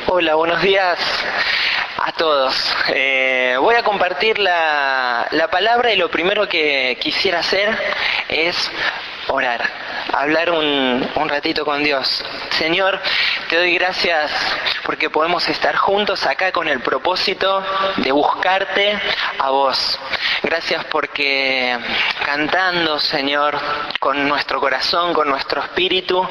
Hola, buenos días a todos. Voy a compartir la palabra y lo primero que quisiera hacer es orar, hablar un ratito con Dios. Señor, te doy gracias porque podemos estar juntos acá con el propósito de buscarte a vos. Gracias porque cantando, Señor, con nuestro corazón, con nuestro espíritu,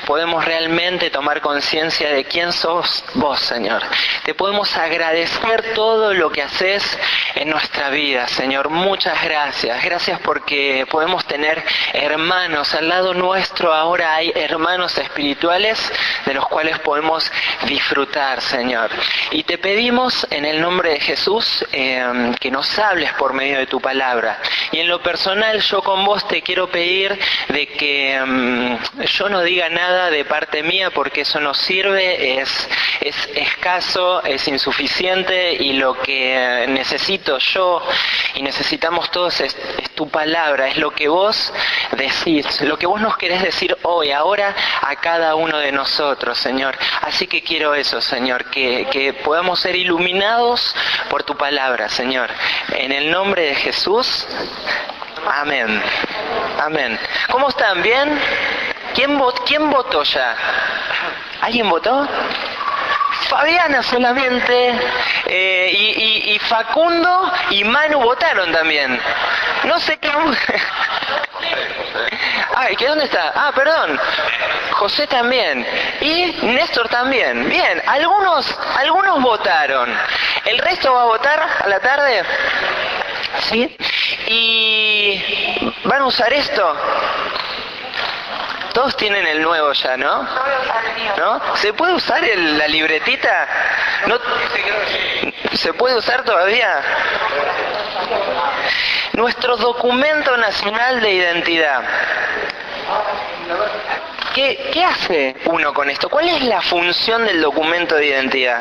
podemos realmente tomar conciencia de quién sos vos, Señor. Te podemos agradecer todo lo que haces en nuestra vida, Señor. Muchas gracias. Gracias porque podemos tener hermanos al lado nuestro. Ahora hay hermanos espirituales de los cuales podemos disfrutar, Señor. Y te pedimos en el nombre de Jesús que nos hables por medio de tu palabra. Y en lo personal, yo con vos te quiero pedir de que yo no diga nada de parte mía, porque eso no sirve, es escaso, es insuficiente, y lo que necesito yo y necesitamos todos es tu palabra, es lo que vos decís, lo que vos nos querés decir hoy, ahora, a cada uno de nosotros, Señor. Así que quiero eso, Señor, que podamos ser iluminados por tu palabra, Señor. En el nombre de Jesús, amén. Amén. ¿Cómo están? ¿Bien? ¿Quién votó ya? ¿Alguien votó? Fabiana solamente, y Facundo y Manu votaron también. No sé qué... Ay, ¿qué dónde está? Ah, perdón. José también. Y Néstor también. Bien, algunos votaron. ¿El resto va a votar a la tarde? ¿Sí? ¿Y van a usar esto? Todos tienen el nuevo ya, ¿no? ¿No? ¿Se puede usar la libretita? ¿No? ¿Se puede usar todavía? Nuestro documento nacional de identidad. ¿Qué hace uno con esto? ¿Cuál es la función del documento de identidad?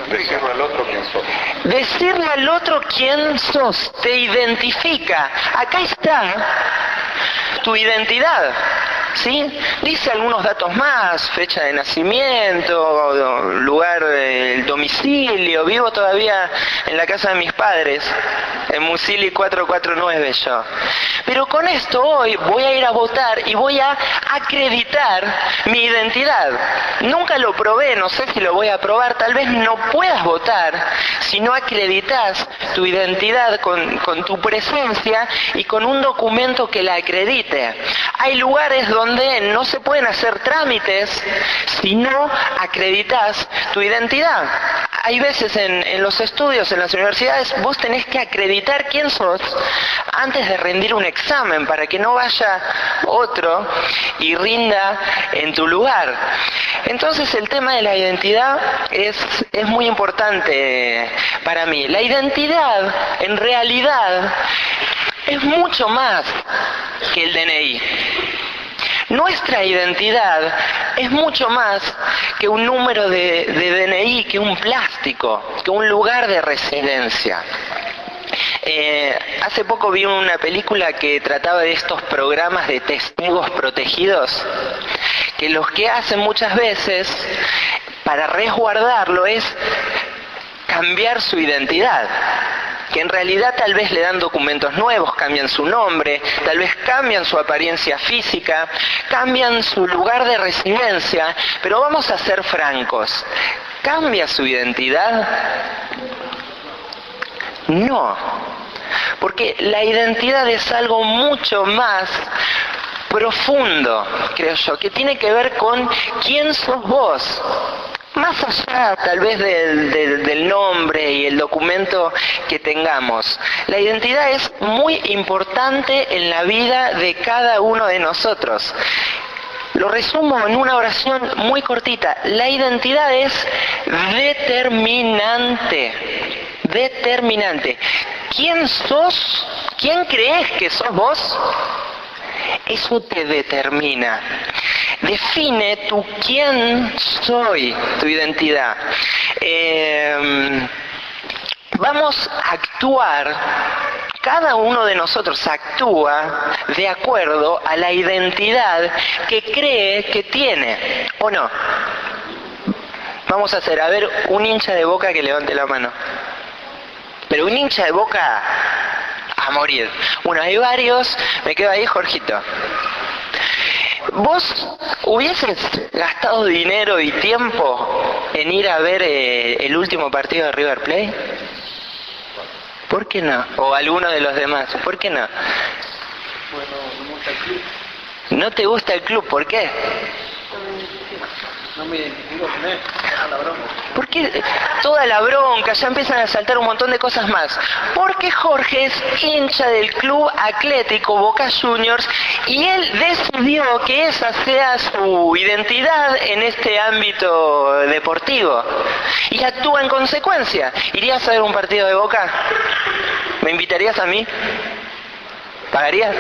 Decirle al otro quién sos. Decirle al otro quién sos, te identifica. Acá está tu identidad, ¿sí? Dice algunos datos más: fecha de nacimiento, lugar, el domicilio. Vivo todavía en la casa de mis padres, en Musili 449 yo. Pero con esto hoy voy a ir a votar y voy a acreditar mi identidad. Nunca lo probé, no sé si lo voy a probar. Tal vez no puedas votar si no acreditas tu identidad con tu presencia y con un documento que la acredite. Hay lugares donde no se pueden hacer trámites si no acreditas tu identidad. Hay veces en los estudios, en las universidades, vos tenés que acreditar quién sos antes de rendir un examen, para que no vaya otro y rinda en tu lugar. Entonces el tema de la identidad es muy importante para mí. La identidad, en realidad, es mucho más que el DNI. Nuestra identidad es mucho más que un número de DNI, que un plástico, que un lugar de residencia. Hace poco vi una película que trataba de estos programas de testigos protegidos, que los que hacen muchas veces para resguardarlo es cambiar su identidad, que en realidad tal vez le dan documentos nuevos, cambian su nombre, tal vez cambian su apariencia física, cambian su lugar de residencia, pero vamos a ser francos, ¿cambia su identidad? No, porque la identidad es algo mucho más profundo, creo yo, que tiene que ver con quién sos vos. Más allá tal vez del nombre y el documento que tengamos. La identidad es muy importante en la vida de cada uno de nosotros. Lo resumo en una oración muy cortita. La identidad es determinante. Determinante. ¿Quién sos? ¿Quién crees que sos vos? Eso te determina. Define tu quién soy, tu identidad. Vamos a actuar cada uno de nosotros actúa de acuerdo a la identidad que cree que tiene, ¿o no? Vamos a hacer, a ver, un hincha de Boca que levante la mano. Pero un hincha de Boca a morir. Bueno, hay varios, me quedo ahí, Jorgito. ¿Vos hubieses gastado dinero y tiempo en ir a ver el último partido de River Plate? ¿Por qué no? O alguno de los demás, ¿por qué no? Bueno, no me gusta el club. ¿No te gusta el club? ¿Por qué? No me identifico con él, la broma. ¿Por qué toda la bronca? Ya empiezan a saltar un montón de cosas más. Porque Jorge es hincha del Club Atlético Boca Juniors y él decidió que esa sea su identidad en este ámbito deportivo. Y actúa en consecuencia. ¿Irías a ver un partido de Boca? ¿Me invitarías a mí? ¿Pagarías?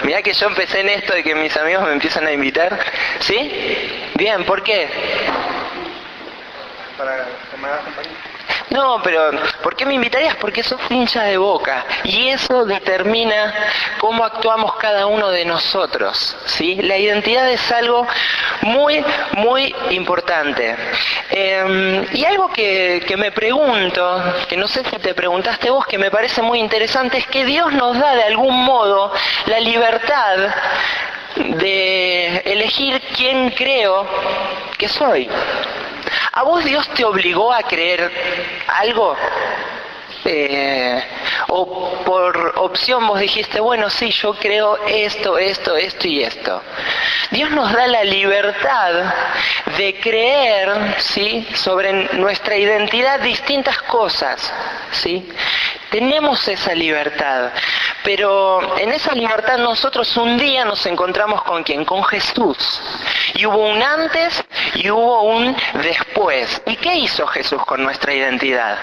Mirá que yo empecé en esto de que mis amigos me empiezan a invitar. ¿Sí? Bien, ¿por qué? Para que me hagas compañía. No, pero ¿por qué me invitarías? Porque sos hincha de Boca y eso determina cómo actuamos cada uno de nosotros, ¿sí? La identidad es algo muy, muy importante. Y algo que me pregunto, que no sé si te preguntaste vos, que me parece muy interesante, es que Dios nos da de algún modo la libertad de elegir quién creo que soy. ¿A vos Dios te obligó a creer algo? ¿O por opción vos dijiste, bueno, sí, yo creo esto y esto? Dios nos da la libertad de creer, ¿sí?, sobre nuestra identidad distintas cosas, ¿sí? Tenemos esa libertad, pero en esa libertad nosotros un día nos encontramos ¿con quién? Con Jesús. Y hubo un antes y hubo un después. ¿Y qué hizo Jesús con nuestra identidad?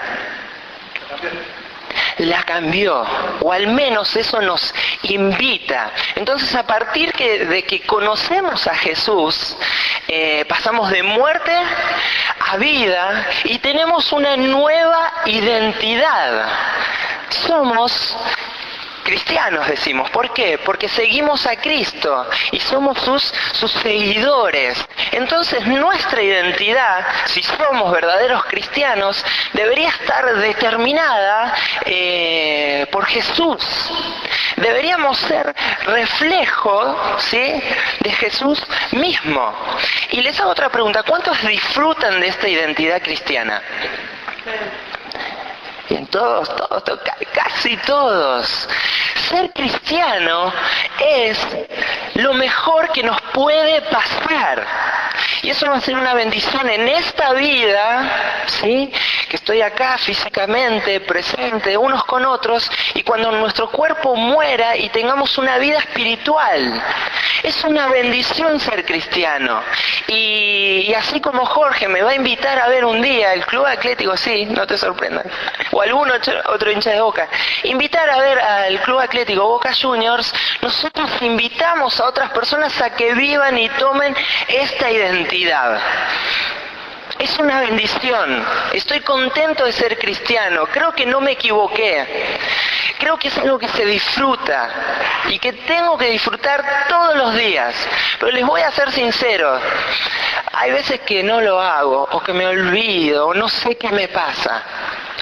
La cambió, o al menos eso nos invita. Entonces, a partir de que conocemos a Jesús, pasamos de muerte a vida y tenemos una nueva identidad. Somos cristianos, decimos. ¿Por qué? Porque seguimos a Cristo y somos sus seguidores. Entonces nuestra identidad, si somos verdaderos cristianos, debería estar determinada por Jesús. Deberíamos ser reflejo, ¿sí?, de Jesús mismo. Y les hago otra pregunta. ¿Cuántos disfrutan de esta identidad cristiana? Bien, todos, casi todos. Ser cristiano es lo mejor que nos puede pasar. Y eso va a ser una bendición en esta vida, ¿sí?, que estoy acá físicamente, presente, unos con otros, y cuando nuestro cuerpo muera y tengamos una vida espiritual. Es una bendición ser cristiano. Y así como Jorge me va a invitar a ver un día el Club Atlético, sí, no te sorprendas, o algún otro hincha de Boca, invitar a ver al Club Atlético Boca Juniors, nosotros invitamos a otras personas a que vivan y tomen esta identidad. Es una bendición. Estoy contento de ser cristiano. Creo que no me equivoqué. Creo que es algo que se disfruta y que tengo que disfrutar todos los días. Pero les voy a ser sincero. Hay veces que no lo hago, o que me olvido, o no sé qué me pasa.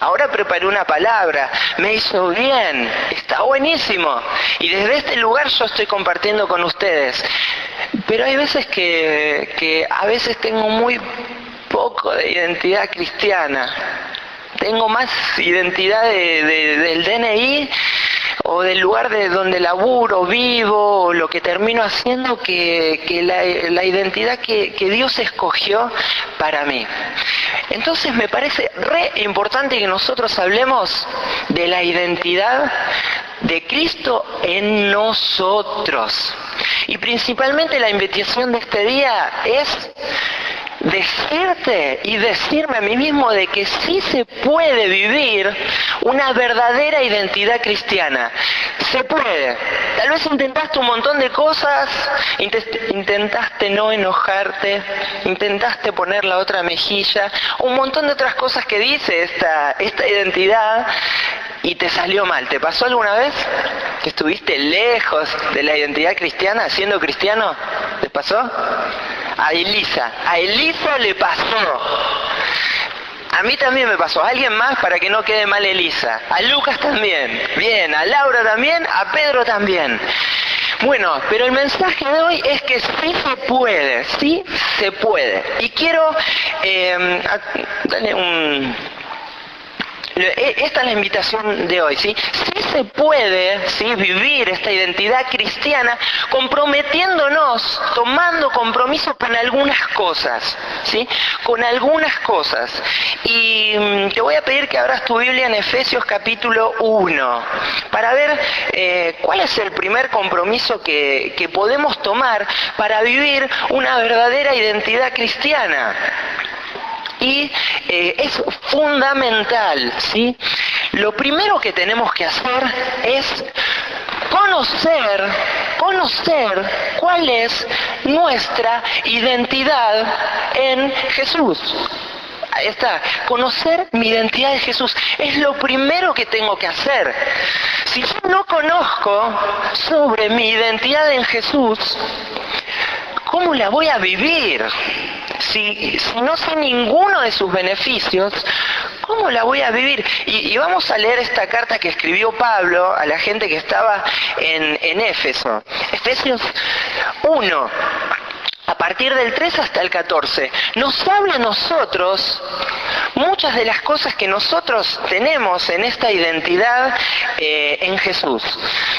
Ahora preparé una palabra, me hizo bien, está buenísimo. Y desde este lugar yo estoy compartiendo con ustedes. Pero hay veces que a veces tengo muy poco de identidad cristiana. Tengo más identidad del DNI o del lugar de donde laburo, vivo, o lo que termino haciendo, que la identidad que Dios escogió para mí. Entonces me parece re importante que nosotros hablemos de la identidad de Cristo en nosotros. Y principalmente la invitación de este día es decirte y decirme a mí mismo de que sí se puede vivir una verdadera identidad cristiana. Se puede. Tal vez intentaste un montón de cosas, intentaste no enojarte, intentaste poner la otra mejilla, un montón de otras cosas que dice esta identidad, y te salió mal. ¿Te pasó alguna vez que estuviste lejos de la identidad cristiana siendo cristiano? ¿Te pasó? A Elisa le pasó. A mí también me pasó. ¿A alguien más para que no quede mal Elisa? A Lucas también. Bien, a Laura también, a Pedro también. Bueno, pero el mensaje de hoy es que sí se puede, sí se puede. Y quiero darle esta es la invitación de hoy, ¿sí? Sí se puede, ¿sí?, vivir esta identidad cristiana comprometiéndonos, tomando compromiso con algunas cosas, ¿sí? Con algunas cosas. Y te voy a pedir que abras tu Biblia en Efesios capítulo 1 para ver cuál es el primer compromiso que podemos tomar para vivir una verdadera identidad cristiana. Y es fundamental, ¿sí? Lo primero que tenemos que hacer es conocer cuál es nuestra identidad en Jesús. Ahí está, conocer mi identidad en Jesús. Es lo primero que tengo que hacer. Si yo no conozco sobre mi identidad en Jesús, ¿cómo la voy a vivir? Si no sé ninguno de sus beneficios, ¿cómo la voy a vivir? Y vamos a leer esta carta que escribió Pablo a la gente que estaba en Éfeso. Efesios 1, a partir del 3 hasta el 14. Nos habla a nosotros muchas de las cosas que nosotros tenemos en esta identidad en Jesús.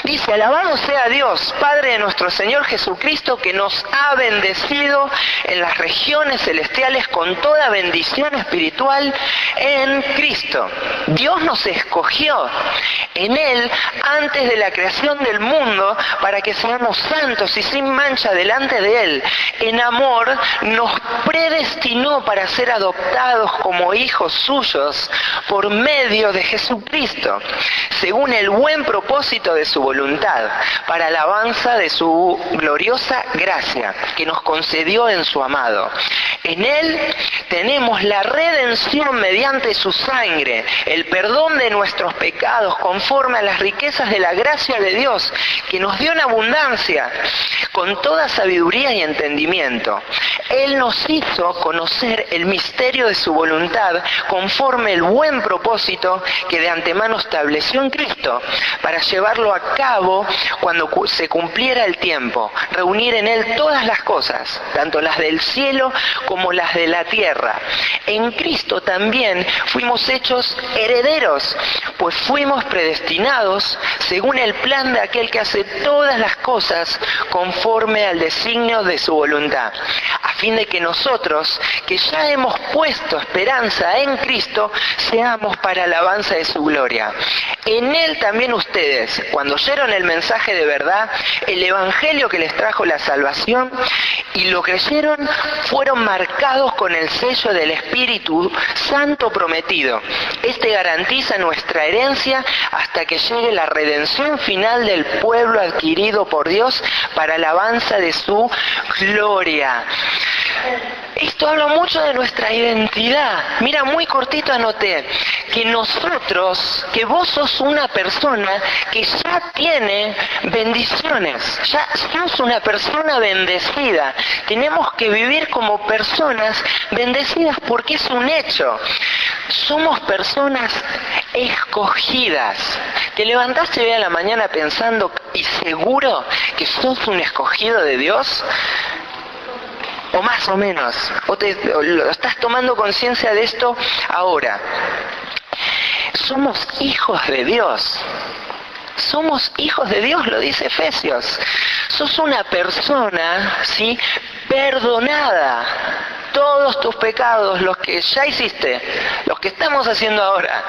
Dice: alabado sea Dios, Padre de nuestro Señor Jesucristo, que nos ha bendecido en las regiones celestiales con toda bendición espiritual en Cristo. Dios nos escogió en Él antes de la creación del mundo para que seamos santos y sin mancha delante de Él. En amor nos predestinó para ser adoptados como hijos suyos por medio de Jesucristo, según el buen propósito de su voluntad, para alabanza de su gloriosa gracia que nos concedió en su amado. En Él tenemos la redención mediante su sangre, el perdón de nuestros pecados conforme a las riquezas de la gracia de Dios, que nos dio en abundancia, con toda sabiduría y entendimiento. Él nos hizo conocer el misterio de su voluntad conforme el buen propósito que de antemano estableció en Cristo, para llevarlo a cabo cuando se cumpliera el tiempo, reunir en Él todas las cosas, tanto las del cielo como las de la tierra. En Cristo también fuimos hechos herederos, pues fuimos predestinados según el plan de aquel que hace todas las cosas conforme al designio de su voluntad, a fin de que nosotros, que ya hemos puesto esperanza en Cristo, seamos para alabanza de su gloria. En Él también ustedes, cuando oyeron el mensaje de verdad, el evangelio que les trajo la salvación, y lo creyeron, fueron marcados con el sello del Espíritu Santo prometido. Este garantiza nuestra herencia hasta que llegue la redención final del pueblo adquirido por Dios para alabanza de su gloria. Esto habla mucho de nuestra identidad. Mira, muy cortito anoté que nosotros, que vos sos una persona que ya tiene bendiciones, ya sos una persona bendecida. Tenemos que vivir como personas bendecidas porque es un hecho. Somos personas escogidas. ¿Te levantaste hoy a la mañana pensando y seguro que sos un escogido de Dios? O más o menos, o estás tomando conciencia de esto ahora. Somos hijos de Dios. Somos hijos de Dios, lo dice Efesios. Sos una persona, ¿sí?, perdonada. Todos tus pecados, los que ya hiciste, los que estamos haciendo ahora,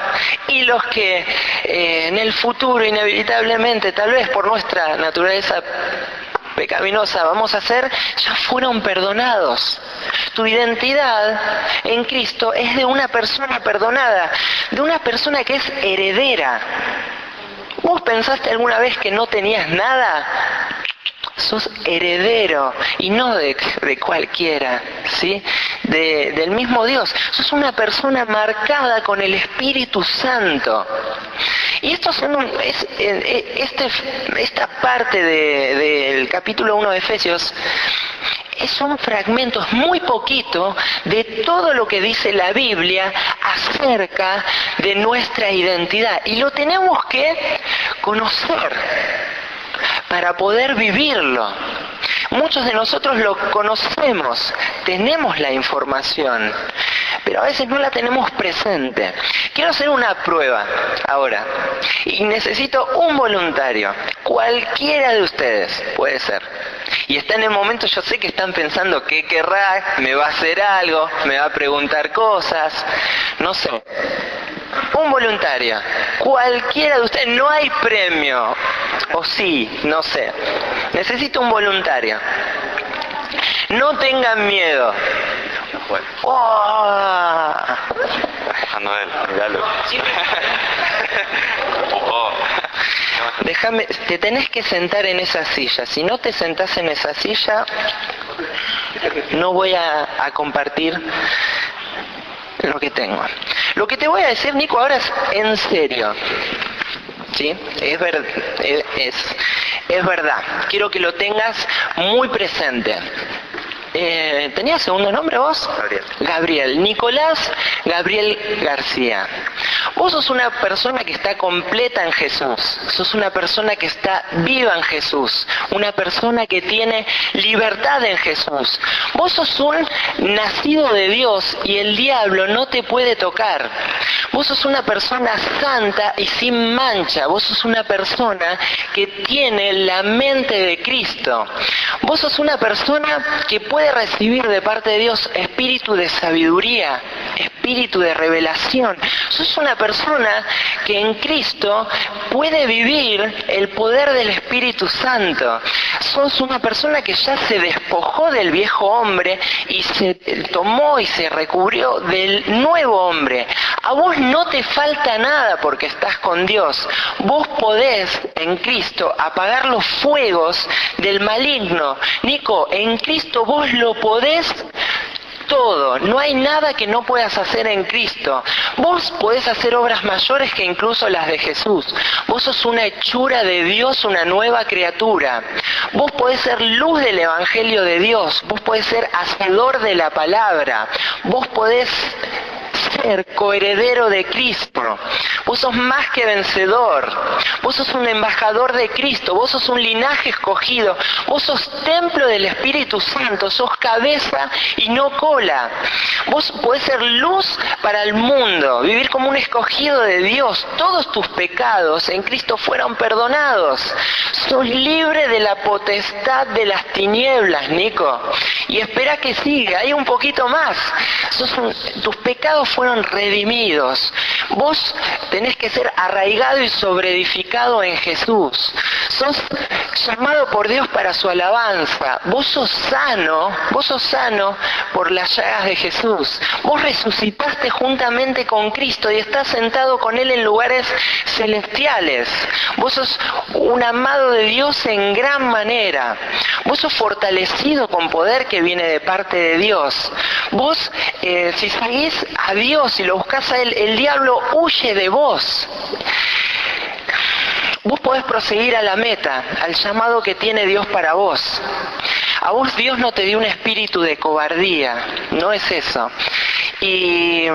y los que en el futuro inevitablemente, tal vez por nuestra naturaleza pecaminosa vamos a hacer, ya fueron perdonados. Tu identidad en Cristo es de una persona perdonada, de una persona que es heredera. ¿Vos pensaste alguna vez que no tenías nada? Sos heredero, y no de cualquiera, ¿sí? del mismo Dios. Sos una persona marcada con el Espíritu Santo. Y estos son esta parte del capítulo 1 de Efesios son fragmentos muy poquito de todo lo que dice la Biblia acerca de nuestra identidad. Y lo tenemos que conocer para poder vivirlo. Muchos de nosotros lo conocemos, tenemos la información, pero a veces no la tenemos presente. Quiero hacer una prueba ahora y necesito un voluntario, cualquiera de ustedes puede ser. Y está en el momento, yo sé que están pensando qué querrá, me va a hacer algo, me va a preguntar cosas, no sé. Un voluntario, cualquiera de ustedes, no hay premio, o sí, no sé. Necesito un voluntario. No tengan miedo. ¡Oh! Manuel, míralo. Déjame, te tenés que sentar en esa silla. Si no te sentás en esa silla, no voy a compartir lo que tengo. Lo que te voy a decir, Nico, ahora es en serio. ¿Sí? Es verdad. Quiero que lo tengas muy presente. ¿Tenías segundo nombre vos? Gabriel. Nicolás Gabriel García. Vos sos una persona que está completa en Jesús. Sos una persona que está viva en Jesús. Una persona que tiene libertad en Jesús. Vos sos un nacido de Dios y el diablo no te puede tocar. Vos sos una persona santa y sin mancha. Vos sos una persona que tiene la mente de Cristo. Vos sos una persona que puede recibir de parte de Dios espíritu de sabiduría, espíritu de revelación. Sos una persona que en Cristo puede vivir el poder del Espíritu Santo. Sos una persona que ya se despojó del viejo hombre y se tomó y se recubrió del nuevo hombre. A vos no te falta nada porque estás con Dios. Vos podés en Cristo apagar los fuegos del maligno. Nico, en Cristo vos lo podés todo, no hay nada que no puedas hacer en Cristo. Vos podés hacer obras mayores que incluso las de Jesús. Vos sos una hechura de Dios, una nueva criatura. Vos podés ser luz del Evangelio de Dios. Vos podés ser hacedor de la palabra. Vos podés ser coheredero de Cristo. Vos sos más que vencedor. Vos sos un embajador de Cristo. Vos sos un linaje escogido. Vos sos templo del Espíritu Santo. Sos cabeza y no cola. Vos podés ser luz para el mundo. Vivir como un escogido de Dios. Todos tus pecados en Cristo fueron perdonados. Sos libre de la potestad de las tinieblas, Nico. Y espera que siga. Hay un poquito más. Tus pecados fueron redimidos. Vos tenés que ser arraigado y sobreedificado en Jesús. Sos llamado por Dios para su alabanza. Vos sos sano por las llagas de Jesús. Vos resucitaste juntamente con Cristo y estás sentado con Él en lugares celestiales. Vos sos un amado de Dios en gran manera. Vos sos fortalecido con poder que viene de parte de Dios. Vos, si seguís a Dios y lo buscás a Él, el diablo huye de vos. Vos podés proseguir a la meta, al llamado que tiene Dios para vos. A vos Dios no te dio un espíritu de cobardía, no es eso. Y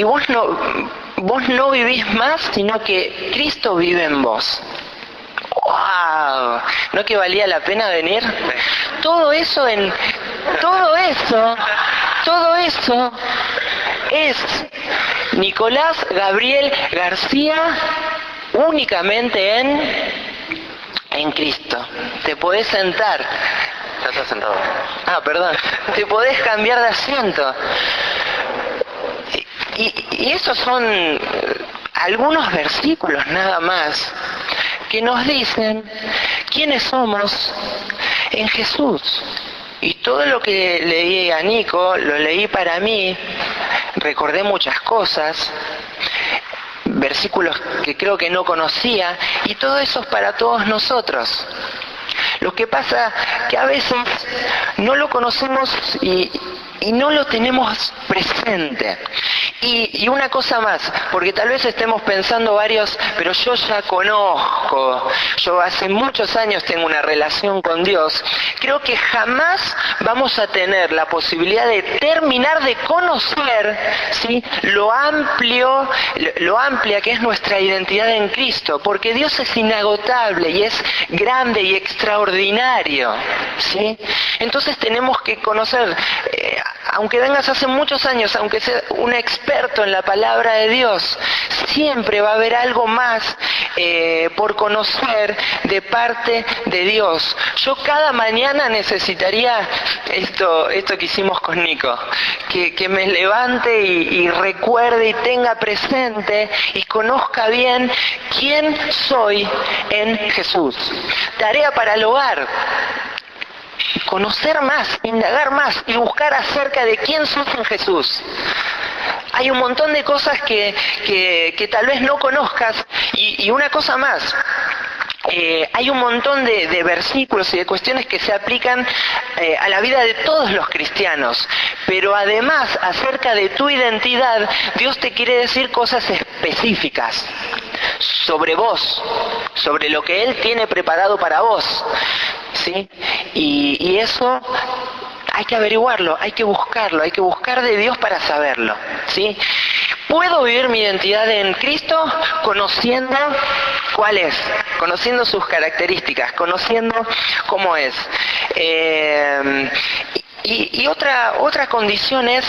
vos no vivís más, sino que Cristo vive en vos. ¡Wow! ¿No que valía la pena venir? Todo eso es Nicolás Gabriel García únicamente en Cristo. Te podés sentar. Ya estás sentado. Ah, perdón. Te podés cambiar de asiento. Y esos son algunos versículos nada más que nos dicen quiénes somos en Jesús. Y todo lo que leí a Nico, lo leí para mí, recordé muchas cosas, versículos que creo que no conocía, y todo eso es para todos nosotros. Lo que pasa que a veces no lo conocemos y no lo tenemos presente. Y una cosa más, porque tal vez estemos pensando varios, pero yo ya conozco, yo hace muchos años tengo una relación con Dios. Creo que jamás vamos a tener la posibilidad de terminar de conocer, ¿sí?, lo amplia que es nuestra identidad en Cristo, porque Dios es inagotable y es grande y extraordinario, ¿sí? Entonces tenemos que conocer, aunque vengas hace muchos años, aunque seas un experto en la palabra de Dios, siempre va a haber algo más por conocer de parte de Dios. Yo cada mañana necesitaría esto que hicimos con Nico, que me levante y recuerde y tenga presente y conozca bien quién soy en Jesús. Tarea para el hogar: conocer más, indagar más y buscar acerca de quién sos en Jesús. Hay un montón de cosas que tal vez no conozcas y una cosa más. Hay un montón de versículos y de cuestiones que se aplican a la vida de todos los cristianos, pero además acerca de tu identidad, Dios te quiere decir cosas específicas sobre vos, sobre lo que Él tiene preparado para vos, ¿sí? Y eso hay que averiguarlo, hay que buscarlo, hay que buscar de Dios para saberlo, ¿sí? ¿Puedo vivir mi identidad en Cristo conociendo cuál es? Conociendo sus características, conociendo cómo es. Y otra condición es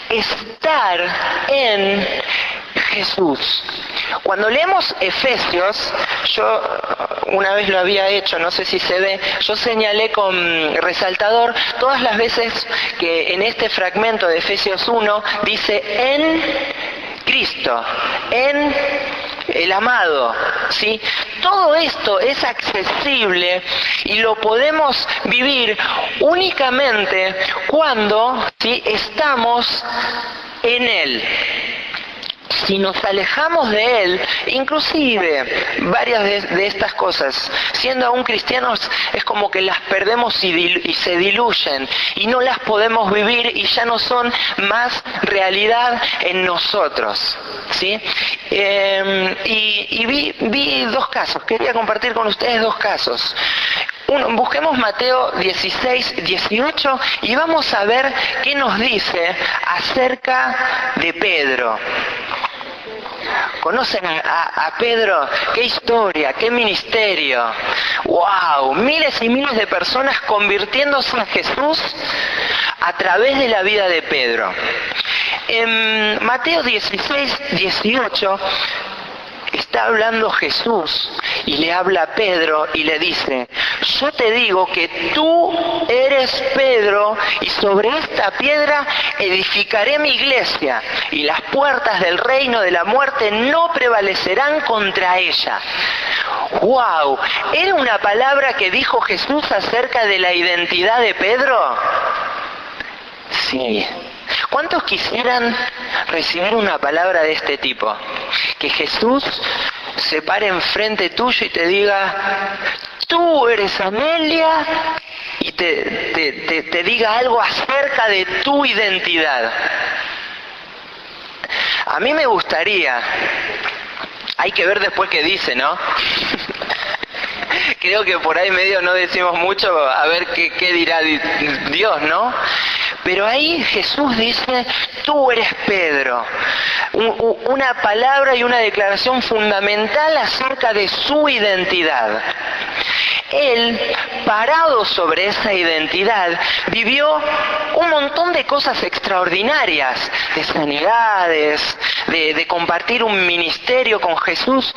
estar en Jesús. Cuando leemos Efesios, yo una vez lo había hecho, no sé si se ve, yo señalé con resaltador todas las veces que en este fragmento de Efesios 1 dice en Cristo, en el amado, ¿sí? Todo esto es accesible y lo podemos vivir únicamente cuando, ¿sí?, estamos en Él. Si nos alejamos de Él, inclusive varias de estas cosas, siendo aún cristianos, es como que las perdemos y se diluyen y no las podemos vivir y ya no son más realidad en nosotros, ¿sí? Y vi dos casos, quería compartir con ustedes dos casos. Busquemos Mateo 16, 18 y vamos a ver qué nos dice acerca de Pedro. ¿Conocen a Pedro? ¡Qué historia! ¡Qué ministerio! ¡Wow! Miles y miles de personas convirtiéndose en Jesús a través de la vida de Pedro. En Mateo 16, 18 está hablando Jesús y le habla a Pedro y le dice: yo te digo que tú eres Pedro y sobre esta piedra edificaré mi iglesia y las puertas del reino de la muerte no prevalecerán contra ella. ¡Wow! ¿Era una palabra que dijo Jesús acerca de la identidad de Pedro? Sí. ¿Cuántos quisieran recibir una palabra de este tipo? Que Jesús se pare enfrente tuyo y te diga: tú eres Amelia, y te diga algo acerca de tu identidad. A mí me gustaría, hay que ver después qué dice, ¿no? Creo que por ahí medio no decimos mucho, a ver qué dirá Dios, ¿no? Pero ahí Jesús dice: tú eres Pedro. Una palabra y una declaración fundamental acerca de su identidad. Él, parado sobre esa identidad, vivió un montón de cosas extraordinarias, de sanidades, de compartir un ministerio con Jesús,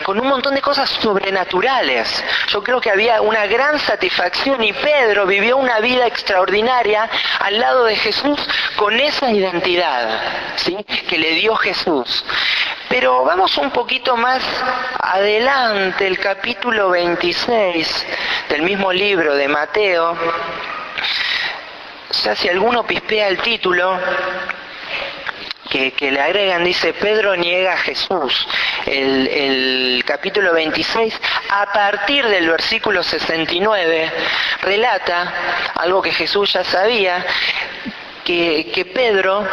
con un montón de cosas sobrenaturales. Yo creo que había una gran satisfacción y Pedro vivió una vida extraordinaria al lado de Jesús con esa identidad, ¿sí?, que le dio Jesús. Pero vamos un poquito más adelante, el capítulo 26 del mismo libro de Mateo. O sea, si alguno pispea el título, que le agregan, dice, Pedro niega a Jesús. El capítulo 26, a partir del versículo 69, relata algo que Jesús ya sabía, que Pedro,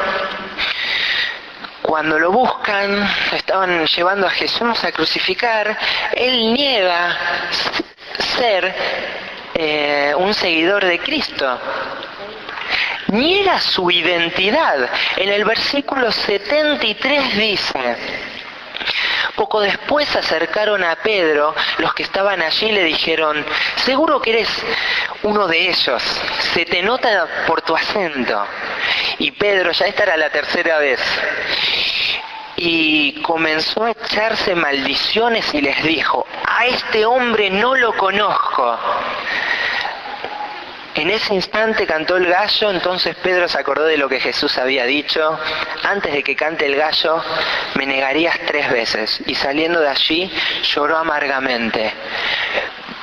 cuando lo buscan, estaban llevando a Jesús a crucificar, él niega ser un seguidor de Cristo. Niega su identidad. En el versículo 73 dice: poco después se acercaron a Pedro, los que estaban allí, y le dijeron: seguro que eres uno de ellos, se te nota por tu acento. Y Pedro, ya esta era la tercera vez, y comenzó a echarse maldiciones y les dijo: a este hombre no lo conozco. En ese instante cantó el gallo. Entonces Pedro se acordó de lo que Jesús había dicho: antes de que cante el gallo, me negarías 3 veces. Y saliendo de allí, lloró amargamente.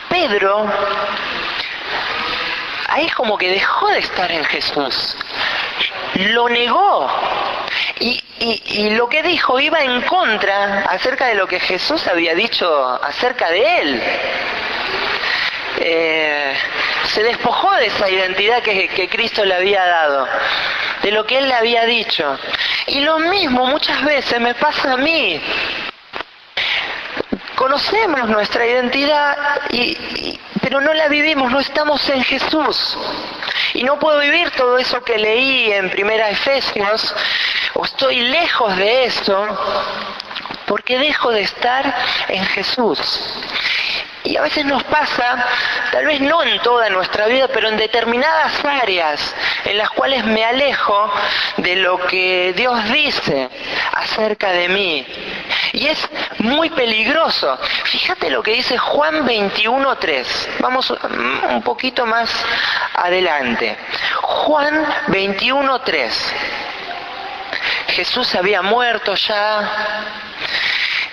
Pedro, ahí como que dejó de estar en Jesús. Lo negó. Y lo que dijo iba en contra acerca de lo que Jesús había dicho acerca de él. Se despojó de esa identidad que Cristo le había dado, de lo que Él le había dicho. Y lo mismo muchas veces me pasa a mí. Conocemos nuestra identidad, pero no la vivimos, no estamos en Jesús. Y no puedo vivir todo eso que leí en 1 Efesios, o estoy lejos de eso, porque dejo de estar en Jesús. Y a veces nos pasa, tal vez no en toda nuestra vida, pero en determinadas áreas en las cuales me alejo de lo que Dios dice acerca de mí. Y es muy peligroso. Fíjate lo que dice Juan 21:3. Vamos un poquito más adelante. Juan 21:3. Jesús había muerto ya.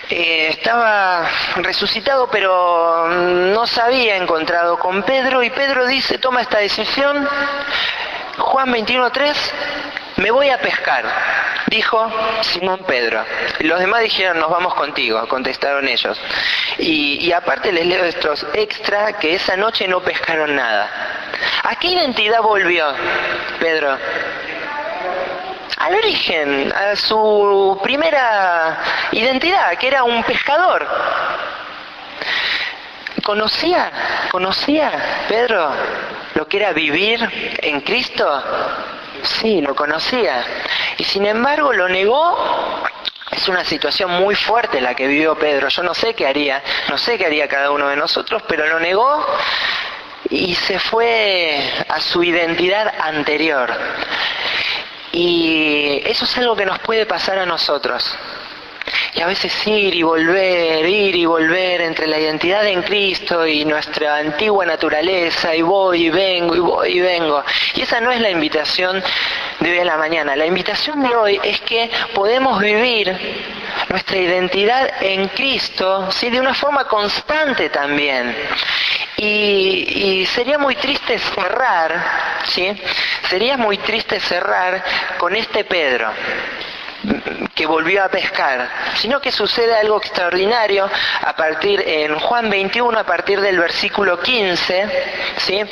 Estaba resucitado, pero no se había encontrado con Pedro, y Pedro toma esta decisión. Juan 21:3, me voy a pescar, dijo Simón Pedro. Los demás dijeron: nos vamos contigo, contestaron ellos. Y aparte les leo estos extra, que esa noche no pescaron nada. ¿A qué identidad volvió Pedro? Al origen, a su primera identidad, que era un pescador. ¿Conocía Pedro lo que era vivir en Cristo? Sí, lo conocía. Y sin embargo lo negó. Es una situación muy fuerte la que vivió Pedro. Yo no sé qué haría cada uno de nosotros, pero lo negó y se fue a su identidad anterior. Y eso es algo que nos puede pasar a nosotros. Y a veces ir y volver entre la identidad en Cristo y nuestra antigua naturaleza, y voy y vengo. Y esa no es la invitación de hoy a la mañana. La invitación de hoy es que podemos vivir nuestra identidad en Cristo, ¿sí?, de una forma constante también. Y sería muy triste cerrar, ¿sí? Sería muy triste cerrar con este Pedro que volvió a pescar, sino que sucede algo extraordinario en Juan 21, a partir del versículo 15, ¿sí?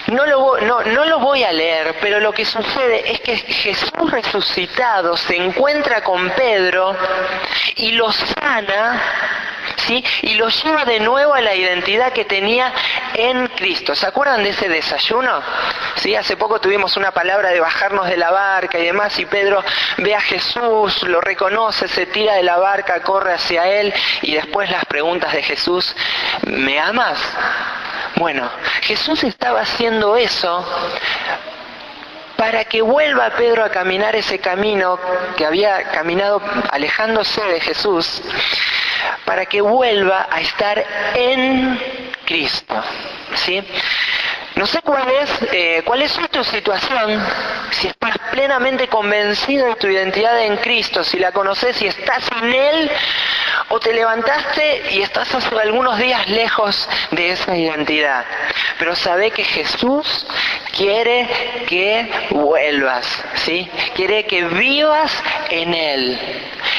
No lo voy a leer, pero lo que sucede es que Jesús resucitado se encuentra con Pedro y lo sana, ¿sí?, y lo lleva de nuevo a la identidad que tenía en Cristo. ¿Se acuerdan de ese desayuno? ¿Sí? Hace poco tuvimos una palabra de bajarnos de la barca y demás, y Pedro ve a Jesús, lo reconoce, se tira de la barca, corre hacia él, y después las preguntas de Jesús: ¿me amas? Bueno, Jesús estaba haciendo eso para que vuelva Pedro a caminar ese camino que había caminado alejándose de Jesús, para que vuelva a estar en Cristo, ¿sí? No sé cuál es tu situación, si estás plenamente convencido de tu identidad en Cristo, si la conoces y estás en Él, o te levantaste y estás hace algunos días lejos de esa identidad. Pero sabe que Jesús quiere que vuelvas, ¿sí? Quiere que vivas en Él.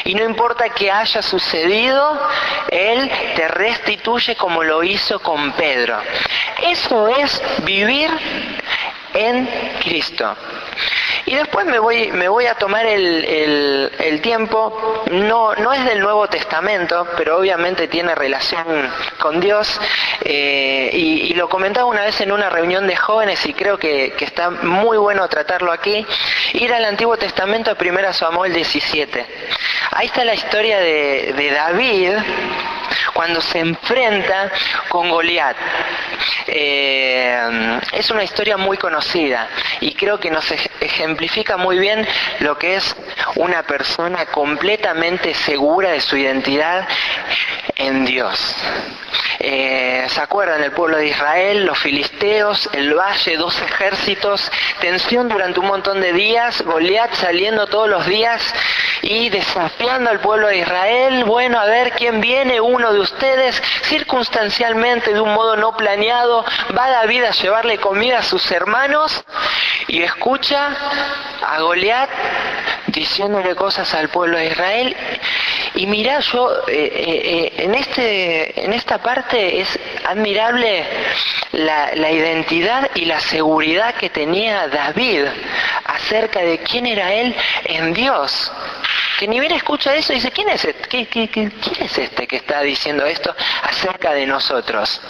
Y no importa qué haya sucedido, Él te restituye como lo hizo con Pedro. Eso es vivir en Cristo. Y después me voy a tomar el tiempo, no es del Nuevo Testamento, pero obviamente tiene relación con Dios, y lo comentaba una vez en una reunión de jóvenes y creo que está muy bueno tratarlo aquí, ir al Antiguo Testamento a 1 Samuel 17. Ahí está la historia de David cuando se enfrenta con Goliat. Es una historia muy conocida y creo que nos ejemplifica muy bien lo que es una persona completamente segura de su identidad en Dios. ¿Se acuerdan? El pueblo de Israel, los filisteos, el valle, 2 ejércitos, tensión durante un montón de días, Goliat saliendo todos los días y desafiando al pueblo de Israel. Bueno, a ver quién viene, uno de ustedes, circunstancialmente, de un modo no planeado, va David a llevarle comida a sus hermanos y escucha a Goliat diciéndole cosas al pueblo de Israel. Y mirá, en esta parte es admirable la identidad y la seguridad que tenía David acerca de quién era él en Dios. Que ni bien escucha eso y dice, ¿quién es este? ¿Quién es este que está diciendo esto acerca de nosotros?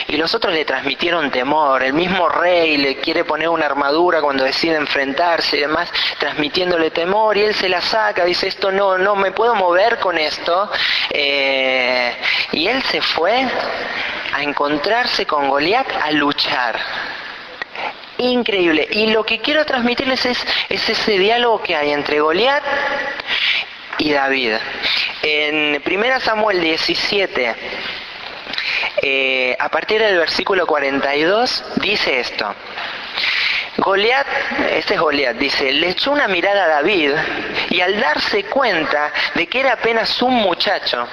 Y los otros le transmitieron temor. El mismo rey le quiere poner una armadura cuando decide enfrentarse y demás, transmitiéndole temor, y él se la saca, dice, esto no me puedo mover con esto. Y él se fue a encontrarse con Goliat, a luchar. Increíble. Y lo que quiero transmitirles es ese diálogo que hay entre Goliat y David. En 1 Samuel 17, a partir del versículo 42, dice esto. Goliat, este es Goliat, dice, le echó una mirada a David y al darse cuenta de que era apenas un muchacho,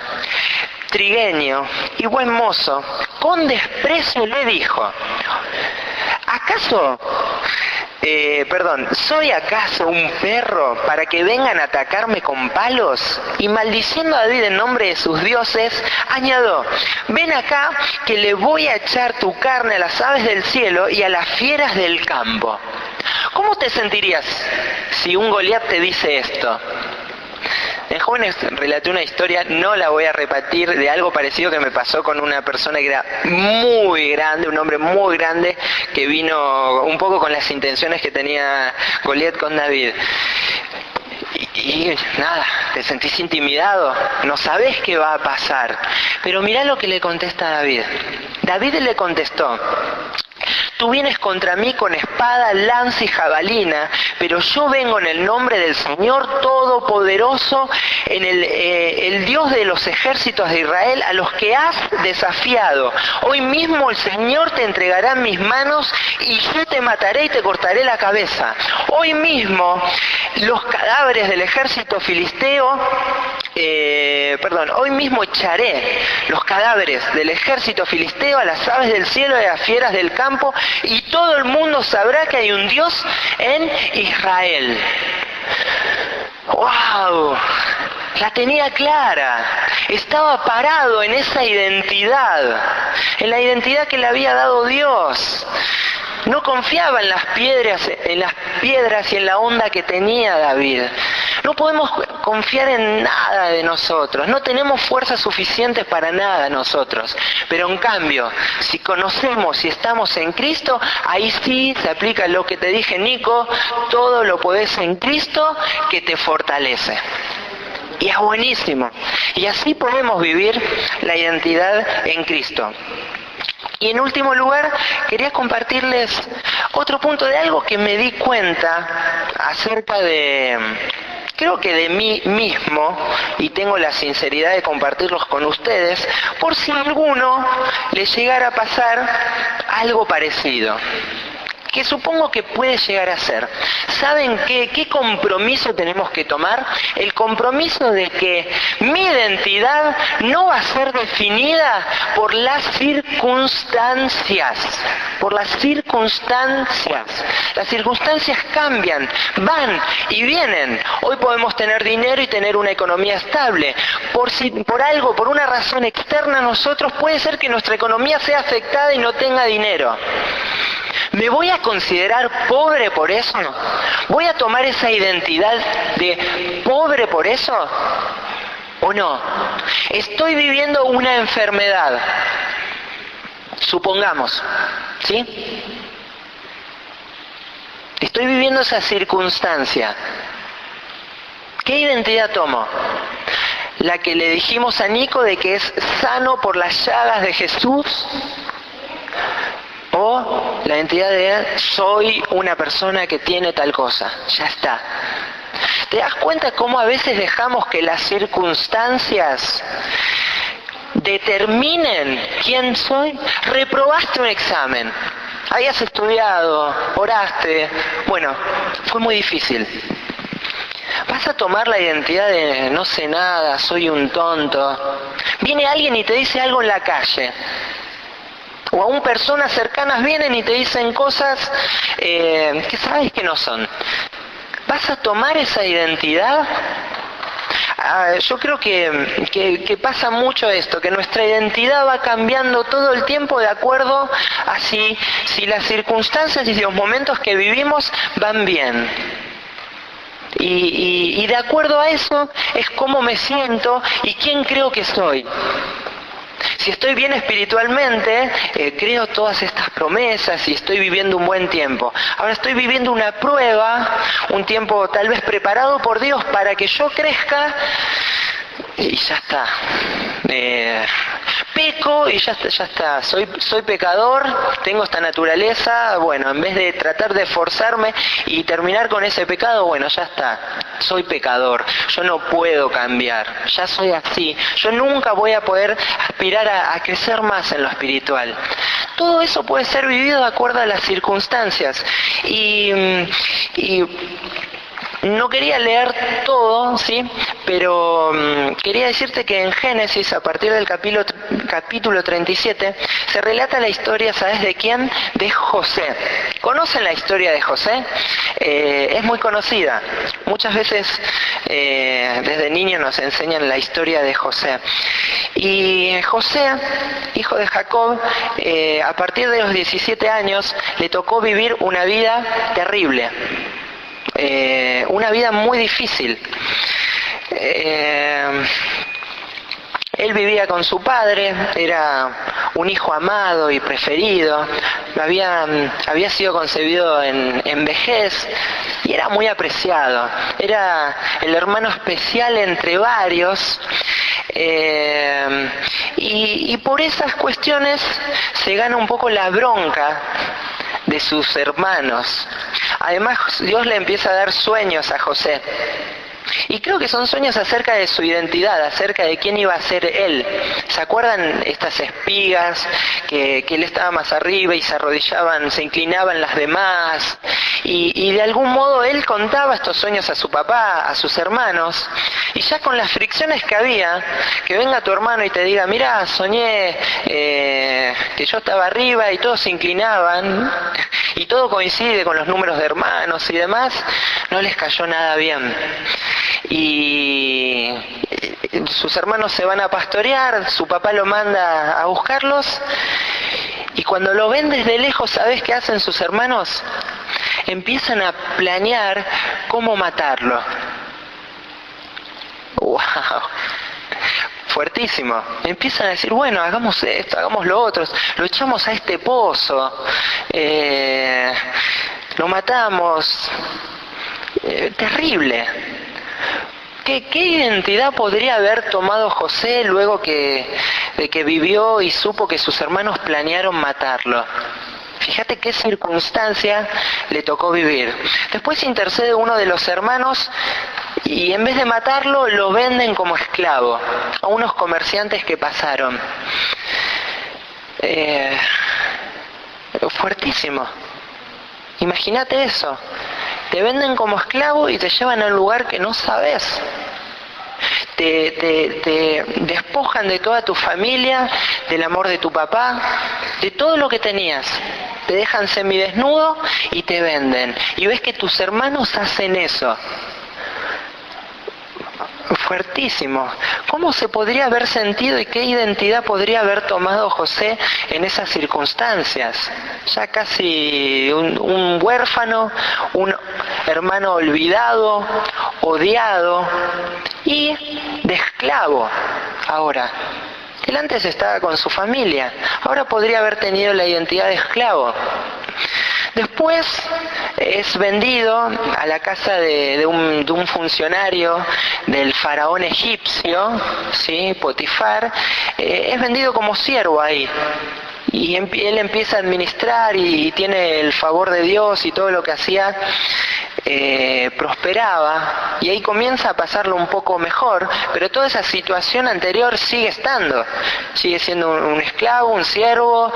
trigueño y buen mozo, con desprecio le dijo, ¿soy acaso un perro para que vengan a atacarme con palos? Y maldiciendo a David en nombre de sus dioses, añadió, ven acá que le voy a echar tu carne a las aves del cielo y a las fieras del campo. ¿Cómo te sentirías si un Goliat te dice esto? En Jóvenes relaté una historia, no la voy a repetir, de algo parecido que me pasó con una persona que era muy grande, un hombre muy grande, que vino un poco con las intenciones que tenía Goliat con David. Y nada, te sentís intimidado, no sabés qué va a pasar. Pero mirá lo que le contesta David. David le contestó, tú vienes contra mí con espada, lanza y jabalina, pero yo vengo en el nombre del Señor Todopoderoso, en el Dios de los ejércitos de Israel, a los que has desafiado. Hoy mismo el Señor te entregará en mis manos y yo te mataré y te cortaré la cabeza. Hoy mismo los cadáveres del ejército filisteo, hoy mismo echaré los cadáveres del ejército filisteo a las aves del cielo y a las fieras del campo, y todo el mundo sabrá que hay un Dios en Israel. ¡Wow! La tenía clara. Estaba parado en esa identidad, en la identidad que le había dado Dios. No confiaba en las piedras y en la onda que tenía David. No podemos confiar en nada de nosotros, no tenemos fuerzas suficientes para nada nosotros. Pero en cambio, si conocemos y estamos en Cristo, ahí sí se aplica lo que te dije, Nico, todo lo podés en Cristo que te fortalece. Y es buenísimo. Y así podemos vivir la identidad en Cristo. Y en último lugar, quería compartirles otro punto de algo que me di cuenta acerca de, creo que de mí mismo, y tengo la sinceridad de compartirlos con ustedes, por si a alguno le llegara a pasar algo parecido. que supongo que puede llegar a ser. ¿Saben qué compromiso tenemos que tomar? El compromiso de que mi identidad no va a ser definida por las circunstancias. Por las circunstancias. Las circunstancias cambian, van y vienen. Hoy podemos tener dinero y tener una economía estable. Por una razón externa a nosotros, puede ser que nuestra economía sea afectada y no tenga dinero. ¿Me voy a considerar pobre por eso? ¿Voy a tomar esa identidad de pobre por eso? ¿O no? Estoy viviendo una enfermedad. Supongamos, ¿sí? Estoy viviendo esa circunstancia. ¿Qué identidad tomo? La que le dijimos a Nico de que es sano por las llagas de Jesús, o la identidad de soy una persona que tiene tal cosa. Ya está. ¿Te das cuenta cómo a veces dejamos que las circunstancias determinen quién soy? Reprobaste un examen, habías estudiado, oraste, bueno, fue muy difícil. ¿Vas a tomar la identidad de no sé nada, soy un tonto? Viene alguien y te dice algo en la calle, o aún personas cercanas vienen y te dicen cosas que sabes que no son. ¿Vas a tomar esa identidad? Yo creo que pasa mucho esto, que nuestra identidad va cambiando todo el tiempo de acuerdo a si las circunstancias y los momentos que vivimos van bien. Y de acuerdo a eso es cómo me siento y quién creo que soy. Si estoy bien espiritualmente, creo todas estas promesas y estoy viviendo un buen tiempo. Ahora estoy viviendo una prueba, un tiempo tal vez preparado por Dios para que yo crezca y ya está. Peco y ya está. Soy pecador, tengo esta naturaleza, bueno, en vez de tratar de esforzarme y terminar con ese pecado, bueno, ya está. Soy pecador, yo no puedo cambiar, ya soy así, yo nunca voy a poder aspirar a crecer más en lo espiritual. Todo eso puede ser vivido de acuerdo a las circunstancias. Y no quería leer todo, ¿sí? Pero quería decirte que en Génesis, a partir del capítulo 37, se relata la historia, ¿sabes de quién? De José. ¿Conocen la historia de José? Es muy conocida. Muchas veces desde niño nos enseñan la historia de José. Y José, hijo de Jacob, a partir de los 17 años, le tocó vivir una vida terrible. Una vida muy difícil. Él vivía con su padre, era un hijo amado y preferido, había sido concebido en vejez y era muy apreciado. Era el hermano especial entre varios. Y por esas cuestiones se gana un poco la bronca de sus hermanos. Además, Dios le empieza a dar sueños a José. Y creo que son sueños acerca de su identidad, acerca de quién iba a ser él. ¿Se acuerdan estas espigas que él estaba más arriba y se arrodillaban, se inclinaban las demás? Y de algún modo él contaba estos sueños a su papá, a sus hermanos. Y ya con las fricciones que había, que venga tu hermano y te diga, mirá, soñé que yo estaba arriba y todos se inclinaban, y todo coincide con los números de hermanos y demás, no les cayó nada bien. Y sus hermanos se van a pastorear, su papá lo manda a buscarlos, y cuando lo ven desde lejos, ¿sabés qué hacen sus hermanos? Empiezan a planear cómo matarlo. ¡Wow! Fuertísimo. Empiezan a decir, bueno, hagamos esto, hagamos lo otro, lo echamos a este pozo, lo matamos. Terrible. ¿Qué identidad podría haber tomado José luego de que vivió y supo que sus hermanos planearon matarlo? Fíjate qué circunstancia le tocó vivir. Después intercede uno de los hermanos y en vez de matarlo lo venden como esclavo a unos comerciantes que pasaron. Fuertísimo. Imagínate eso. Te venden como esclavo y te llevan a un lugar que no sabes. Te despojan de toda tu familia, del amor de tu papá, de todo lo que tenías. Te dejan semidesnudo y te venden. Y ves que tus hermanos hacen eso. Fuertísimo. ¿Cómo se podría haber sentido y qué identidad podría haber tomado José en esas circunstancias? Ya casi un huérfano, un hermano olvidado, odiado y de esclavo. Ahora, él antes estaba con su familia, ahora podría haber tenido la identidad de esclavo. Después es vendido a la casa de un funcionario del faraón egipcio, ¿sí? Potifar, es vendido como siervo ahí. Y él empieza a administrar y tiene el favor de Dios y todo lo que hacía prosperaba, y ahí comienza a pasarlo un poco mejor, pero toda esa situación anterior sigue estando, sigue siendo un esclavo, un siervo,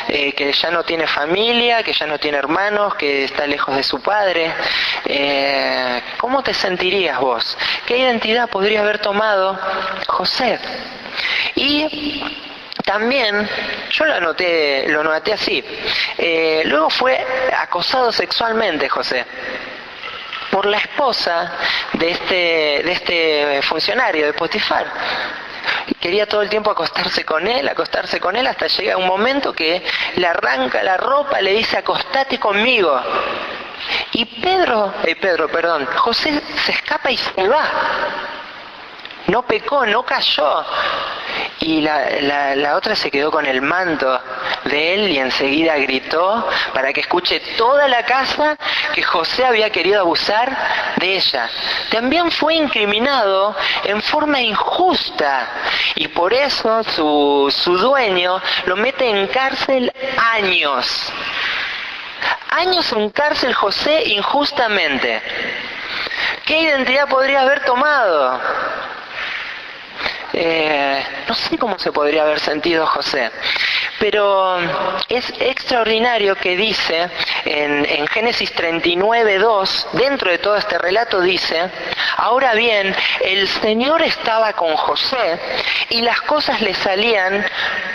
que ya no tiene familia, que ya no tiene hermanos, que está lejos de su padre. ¿Cómo te sentirías vos? ¿Qué identidad podría haber tomado José? Y también, yo lo noté así, luego fue acosado sexualmente José por la esposa de este funcionario, de Potifar. Quería todo el tiempo acostarse con él, hasta llega un momento que le arranca la ropa, le dice: acostate conmigo. Y José se escapa y se va. No pecó, no cayó. Y la otra se quedó con el manto de él y enseguida gritó para que escuche toda la casa que José había querido abusar de ella. También fue incriminado en forma injusta y por eso su dueño lo mete en cárcel años. Años en cárcel José injustamente. ¿Qué identidad podría haber tomado? No sé cómo se podría haber sentido José, pero es extraordinario que dice en Génesis 39:2, dentro de todo este relato dice: ahora bien, el Señor estaba con José y las cosas le salían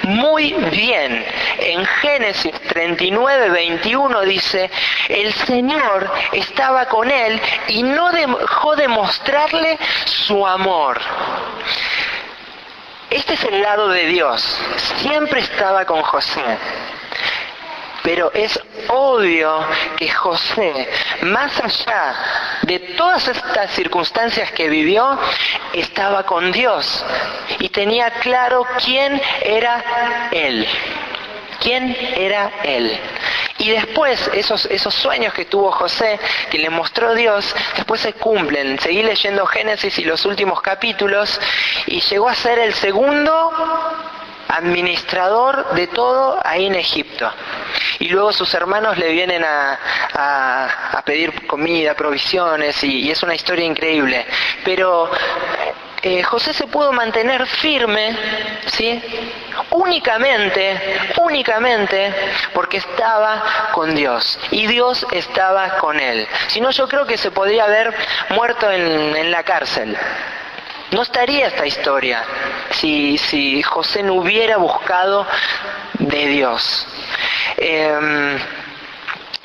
muy bien. En Génesis 39:21 dice: el Señor estaba con él y no dejó de mostrarle su amor. Este es el lado de Dios, siempre estaba con José. Pero es obvio que José, más allá de todas estas circunstancias que vivió, estaba con Dios y tenía claro quién era Él. ¿Quién era Él? Y después, esos sueños que tuvo José, que le mostró Dios, después se cumplen. Seguí leyendo Génesis y los últimos capítulos, y llegó a ser el segundo administrador de todo ahí en Egipto. Y luego sus hermanos le vienen a pedir comida, provisiones, y es una historia increíble. Pero José se pudo mantener firme, ¿sí? Únicamente porque estaba con Dios y Dios estaba con él. Si no, yo creo que se podría haber muerto en la cárcel. No estaría esta historia si José no hubiera buscado de Dios.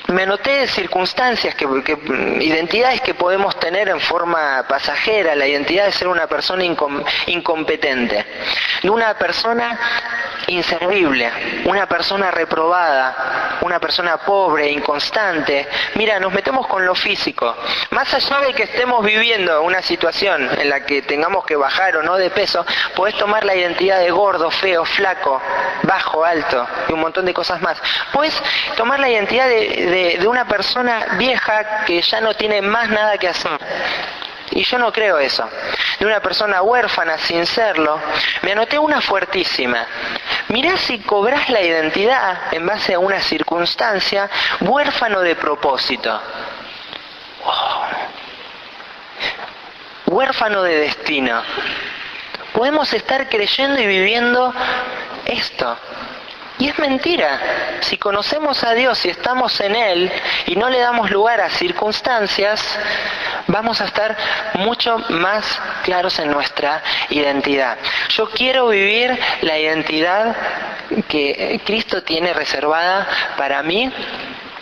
Me anoté circunstancias, identidades que podemos tener en forma pasajera. La identidad de ser una persona incompetente, de una persona inservible, una persona reprobada, una persona pobre, inconstante. Mira, nos metemos con lo físico. Más allá de que estemos viviendo una situación en la que tengamos que bajar o no de peso, podés tomar la identidad de gordo, feo, flaco, bajo, alto y un montón de cosas más. Podés tomar la identidad de una persona vieja que ya no tiene más nada que hacer. Y yo no creo eso. De una persona huérfana sin serlo. Me anoté una fuertísima. Mirá si cobrás la identidad en base a una circunstancia, huérfano de propósito. Oh. Huérfano de destino. Podemos estar creyendo y viviendo esto. Y es mentira. Si conocemos a Dios y estamos en Él y no le damos lugar a circunstancias, vamos a estar mucho más claros en nuestra identidad. Yo quiero vivir la identidad que Cristo tiene reservada para mí,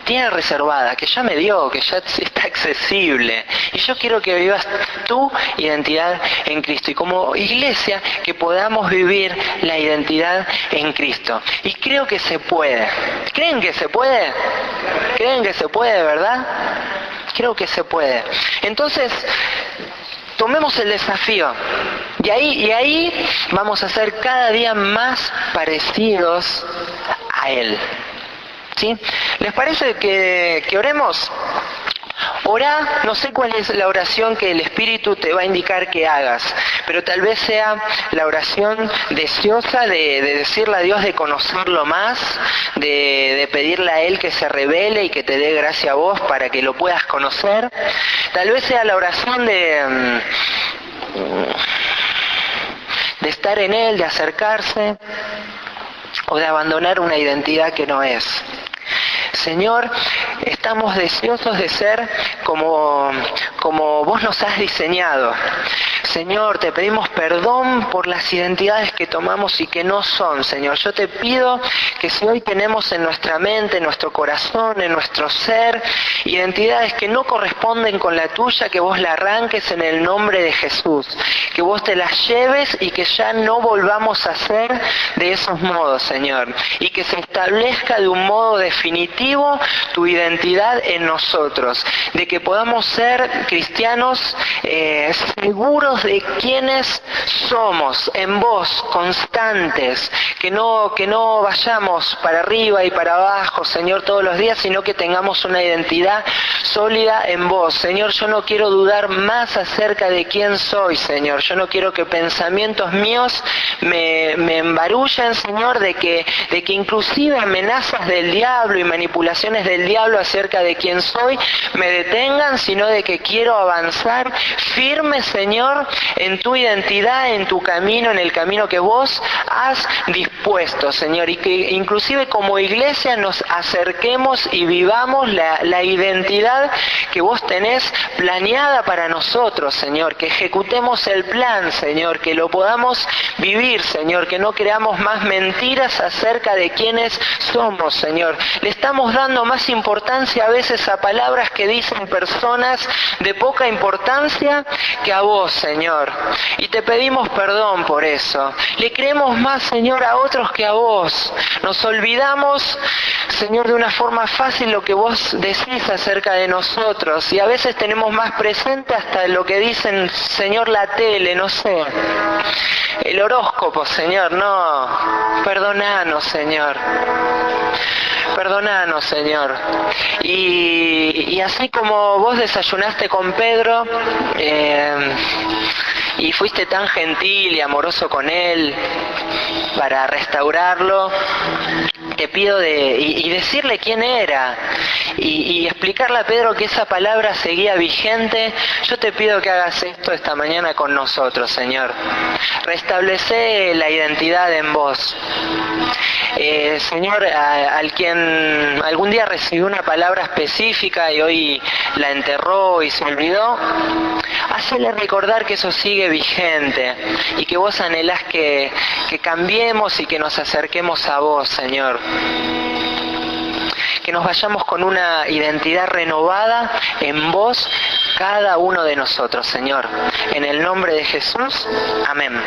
que ya me dio, que ya está accesible. Y yo quiero que vivas tu identidad en Cristo. Y como iglesia, que podamos vivir la identidad en Cristo. Y creo que se puede. ¿Creen que se puede? ¿Creen que se puede, verdad? Creo que se puede. Entonces, tomemos el desafío. Y ahí vamos a ser cada día más parecidos a Él. ¿Sí? ¿Les parece que oremos? Orá, no sé cuál es la oración que el Espíritu te va a indicar que hagas, pero tal vez sea la oración deseosa de decirle a Dios, de conocerlo más, de pedirle a Él que se revele y que te dé gracia a vos para que lo puedas conocer. Tal vez sea la oración de estar en Él, de acercarse, o de abandonar una identidad que no es. Señor, estamos deseosos de ser como vos nos has diseñado. Señor, te pedimos perdón por las identidades que tomamos y que no son, Señor. Yo te pido que si hoy tenemos en nuestra mente, en nuestro corazón, en nuestro ser, identidades que no corresponden con la tuya, que vos la arranques en el nombre de Jesús. Que vos te las lleves y que ya no volvamos a ser de esos modos, Señor. Y que se establezca de un modo definitivo tu identidad en nosotros. De que podamos ser cristianos seguros de quiénes somos en vos, constantes, que no vayamos para arriba y para abajo, Señor, todos los días, sino que tengamos una identidad sólida en vos. Señor, yo no quiero dudar más acerca de quién soy, Señor. Yo no quiero que pensamientos míos me embarullen, Señor, de que inclusive amenazas del diablo y manipulaciones del diablo acerca de quién soy me detengan, sino de que quiero avanzar firme, Señor, en tu identidad, en tu camino, en el camino que vos has dispuesto, Señor, y que inclusive como iglesia nos acerquemos y vivamos la identidad que vos tenés planeada para nosotros, Señor, que ejecutemos el plan, Señor, que lo podamos vivir, Señor, que no creamos más mentiras acerca de quiénes somos, Señor. Le estamos dando más importancia a veces a palabras que dicen personas de poca importancia que a vos, Señor. Y te pedimos perdón por eso. Le creemos más, Señor, a otros que a vos. Nos olvidamos, Señor, de una forma fácil lo que vos decís acerca de nosotros. Y a veces tenemos más presente hasta lo que dicen, Señor, la tele, no sé. El horóscopo, Señor, no. Perdonanos, Señor. Perdonanos, Señor. Y así como vos desayunaste con Pedro, y fuiste tan gentil y amoroso con él para restaurarlo, te pido y decirle quién era y explicarle a Pedro que esa palabra seguía vigente. Yo te pido que hagas esto esta mañana con nosotros, Señor. Restablecé la identidad en vos. Señor, al quien algún día recibió una palabra específica y hoy la enterró y se olvidó, hacele recordar que eso sigue vigente y que vos anhelás que cambiemos y que nos acerquemos a vos, Señor. Que nos vayamos con una identidad renovada en vos, cada uno de nosotros, Señor. En el nombre de Jesús, amén.